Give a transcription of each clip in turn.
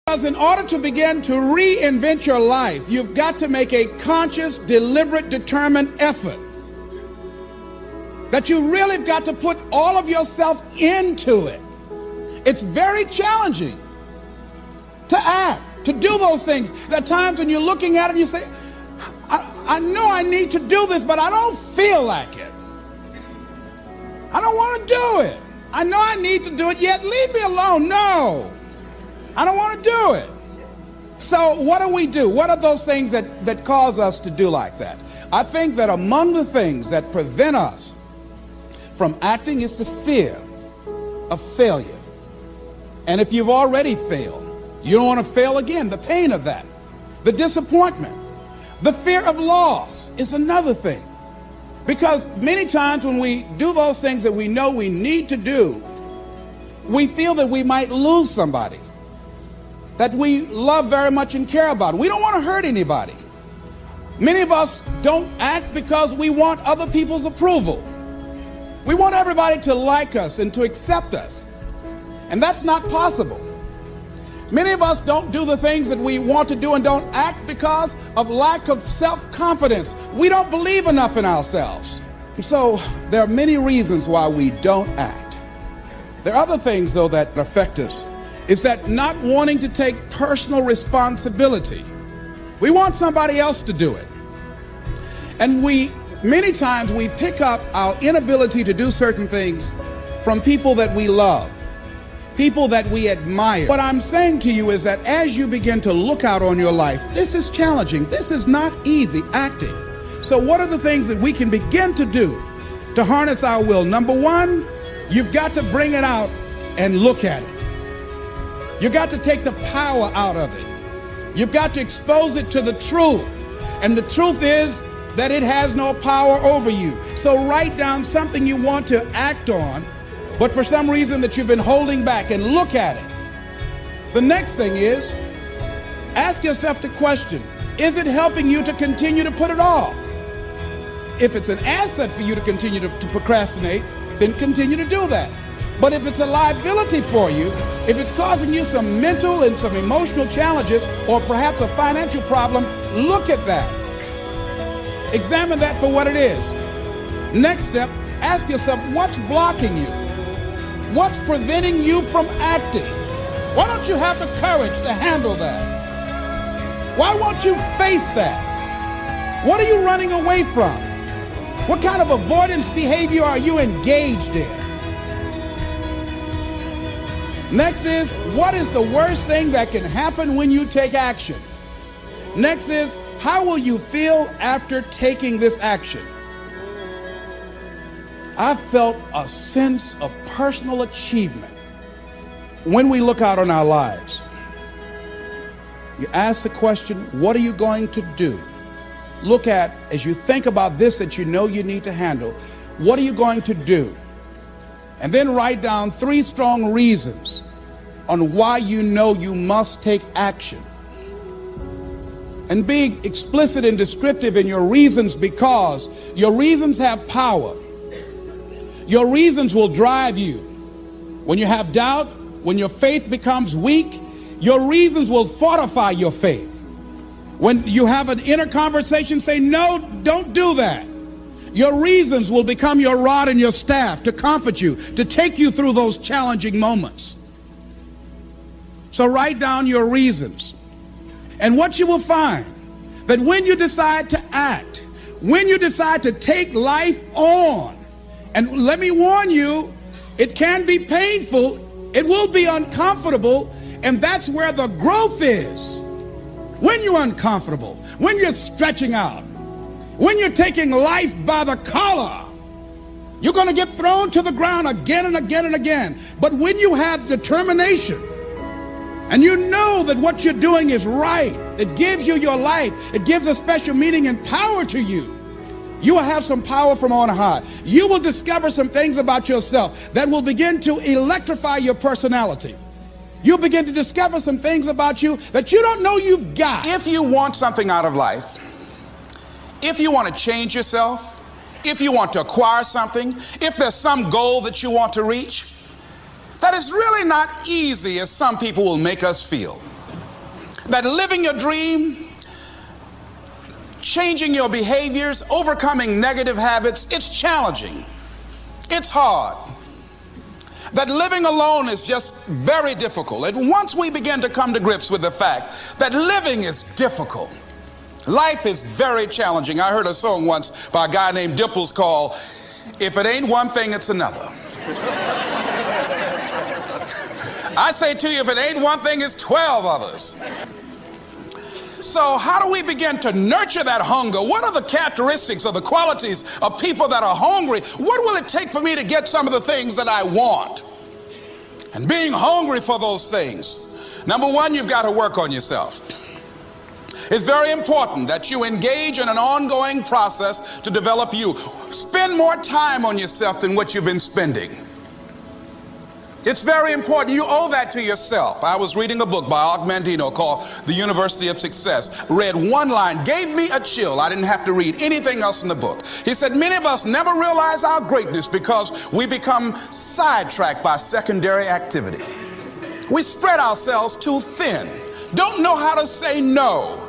Because in order to begin to reinvent your life, you've got to make a conscious, deliberate, determined effort. That you really have got to put all of yourself into it. It's very challenging to act, to do those things. There are times when you're looking at it and you say, I know I need to do this, but I don't feel like it. I don't want to do it. I know I need to do it, yet leave me alone. No, I don't want to do it. So what do? What are those things that cause us to do like that? I think that among the things that prevent us from acting is the fear of failure. And if you've already failed, you don't want to fail again. The pain of that, the disappointment, the fear of loss is another thing. Because many times when we do those things that we know we need to do, we feel that we might lose somebody that we love very much and care about. We don't want to hurt anybody. Many of us don't act because we want other people's approval. We want everybody to like us and to accept us. And that's not possible. Many of us don't do the things that we want to do and don't act because of lack of self-confidence. We don't believe enough in ourselves. So there are many reasons why we don't act. There are other things, though, that affect us. Is that not wanting to take personal responsibility. We want somebody else to do it. And many times we pick up our inability to do certain things from people that we love, people that we admire. What I'm saying to you is that as you begin to look out on your life, this is challenging. This is not easy acting. So what are the things that we can begin to do to harness our will? Number one, you've got to bring it out and look at it. You've got to take the power out of it. You've got to expose it to the truth. And the truth is that it has no power over you. So write down something you want to act on, but for some reason that you've been holding back, and look at it. The next thing is, ask yourself the question, is it helping you to continue to put it off? If it's an asset for you to continue to procrastinate, then continue to do that. But if it's a liability for you, if it's causing you some mental and some emotional challenges, or perhaps a financial problem, look at that. Examine that for what it is. Next step, ask yourself, what's blocking you? What's preventing you from acting? Why don't you have the courage to handle that? Why won't you face that? What are you running away from? What kind of avoidance behavior are you engaged in? Next is, what is the worst thing that can happen when you take action? Next is, how will you feel after taking this action? I felt a sense of personal achievement when we look out on our lives. You ask the question, what are you going to do? Look at, as you think about this that you know you need to handle, what are you going to do? And then write down 3 strong reasons on why you know you must take action. And be explicit and descriptive in your reasons, because your reasons have power. Your reasons will drive you. When you have doubt, when your faith becomes weak, your reasons will fortify your faith. When you have an inner conversation, say, no, don't do that. Your reasons will become your rod and your staff to comfort you, to take you through those challenging moments. So write down your reasons. And what you will find, that when you decide to act, when you decide to take life on, and let me warn you, it can be painful, it will be uncomfortable, and that's where the growth is. When you're uncomfortable, when you're stretching out, when you're taking life by the collar, you're going to get thrown to the ground again and again and again. But when you have determination, and you know that what you're doing is right, it gives you your life, it gives a special meaning and power to you, you will have some power from on high. You will discover some things about yourself that will begin to electrify your personality. You'll begin to discover some things about you that you don't know you've got. If you want something out of life, if you want to change yourself, if you want to acquire something, if there's some goal that you want to reach, that is really not easy as some people will make us feel. that living your dream, changing your behaviors, overcoming negative habits, it's challenging. It's hard. That living alone is just very difficult. And once we begin to come to grips with the fact that living is difficult, life is very challenging. I heard a song once by a guy named Dimples called, "If It Ain't One Thing, It's Another." I say to you, if it ain't one thing, it's 12 others. So how do we begin to nurture that hunger? What are the characteristics or the qualities of people that are hungry? What will it take for me to get some of the things that I want? And being hungry for those things, number one, you've got to work on yourself. It's very important that you engage in an ongoing process to develop you. Spend more time on yourself than what you've been spending. It's very important. You owe that to yourself. I was reading a book by Og Mandino called The University of Success. Read one line, gave me a chill. I didn't have to read anything else in the book. He said, many of us never realize our greatness because we become sidetracked by secondary activity. We spread ourselves too thin, don't know how to say no.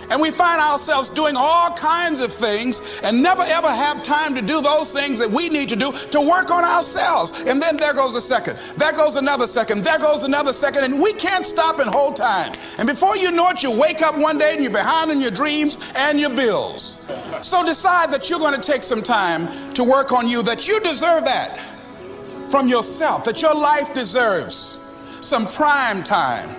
And we find ourselves doing all kinds of things and never ever have time to do those things that we need to do to work on ourselves. And then there goes a second, there goes another second, there goes another second, and we can't stop and hold time. And before you know it, you wake up one day and you're behind on your dreams and your bills. So decide that you're going to take some time to work on you, that you deserve that from yourself, that your life deserves some prime time,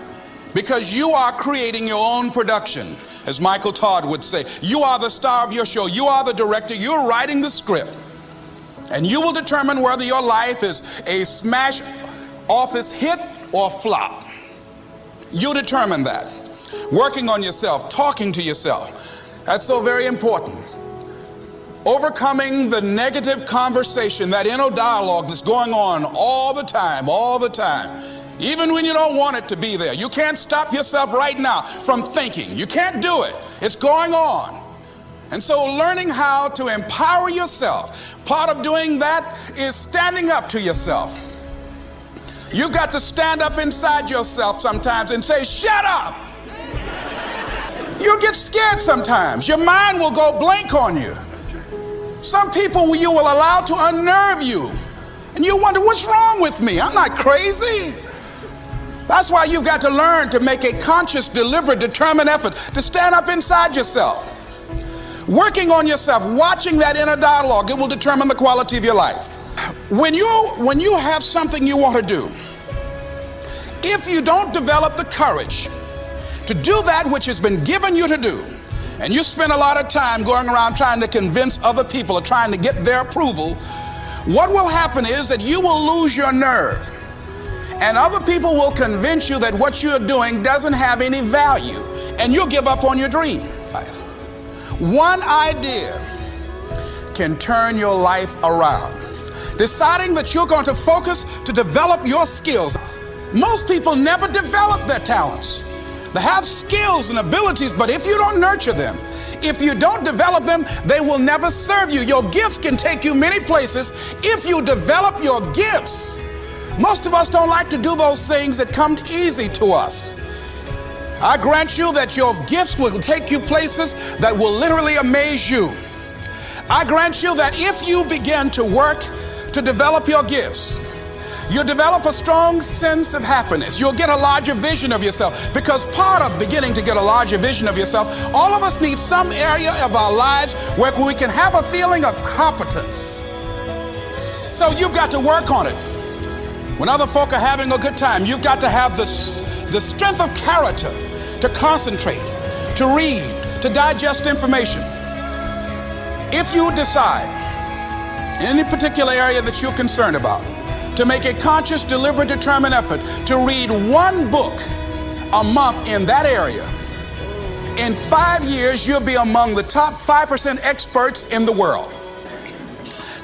because you are creating your own production. As Michael Todd would say, you are the star of your show. You are the director. You're writing the script. And you will determine whether your life is a smash office hit or flop. You determine that. Working on yourself, talking to yourself. That's so very important. Overcoming the negative conversation, that inner dialogue that's going on all the time, even when you don't want it to be there. You can't stop yourself right now from thinking. You can't do it. It's going on. And so learning how to empower yourself, part of doing that is standing up to yourself. You've got to stand up inside yourself sometimes and say, shut up. You'll get scared sometimes. Your mind will go blank on you. Some people you will allow to unnerve you. And you wonder, what's wrong with me? I'm not crazy. That's why you've got to learn to make a conscious, deliberate, determined effort to stand up inside yourself. Working on yourself, watching that inner dialogue, it will determine the quality of your life. When you have something you want to do, if you don't develop the courage to do that which has been given you to do, and you spend a lot of time going around trying to convince other people or trying to get their approval, what will happen is that you will lose your nerve. And other people will convince you that what you're doing doesn't have any value, and you'll give up on your dream. One idea can turn your life around. Deciding that you're going to focus to develop your skills. Most people never develop their talents. They have skills and abilities, but if you don't nurture them, if you don't develop them, they will never serve you. Your gifts can take you many places if you develop your gifts. Most of us don't like to do those things that come easy to us. I grant you that your gifts will take you places that will literally amaze you. I grant you that if you begin to work to develop your gifts, you'll develop a strong sense of happiness. You'll get a larger vision of yourself, because part of beginning to get a larger vision of yourself, all of us need some area of our lives where we can have a feeling of competence. So you've got to work on it. When other folk are having a good time, you've got to have the strength of character to concentrate, to read, to digest information. If you decide in any particular area that you're concerned about, to make a conscious, deliberate, determined effort to read one book a month in that area, in 5 years, you'll be among the top 5% experts in the world.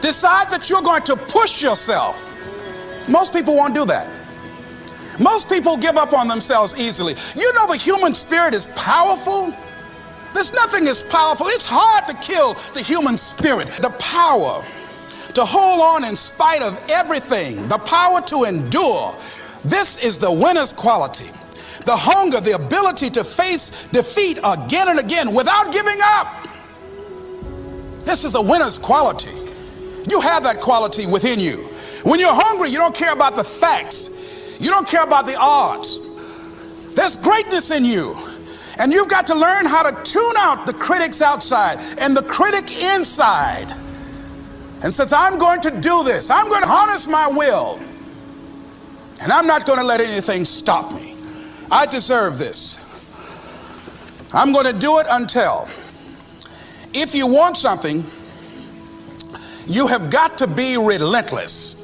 Decide that you're going to push yourself. Most people won't do that. Most people give up on themselves easily. You know, the human spirit is powerful. There's nothing as powerful. It's hard to kill the human spirit. The power to hold on in spite of everything, the power to endure. This is the winner's quality. the hunger, the ability to face defeat again and again without giving up. This is a winner's quality. You have that quality within you. When you're hungry, you don't care about the facts. You don't care about the odds. There's greatness in you. And you've got to learn how to tune out the critics outside and the critic inside. And since I'm going to do this, I'm going to harness my will. And I'm not going to let anything stop me. I deserve this. I'm going to do it until. If you want something, you have got to be relentless.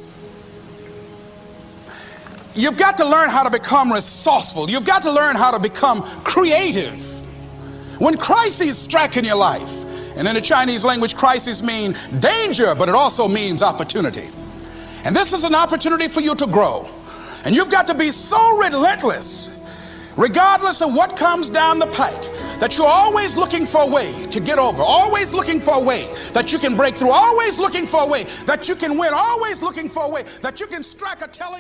You've got to learn how to become resourceful. You've got to learn how to become creative. When crises strike in your life, and in the Chinese language, crises mean danger, but it also means opportunity. And this is an opportunity for you to grow. And you've got to be so relentless, regardless of what comes down the pike, that you're always looking for a way to get over, always looking for a way that you can break through, always looking for a way that you can win, always looking for a way that you can strike a telling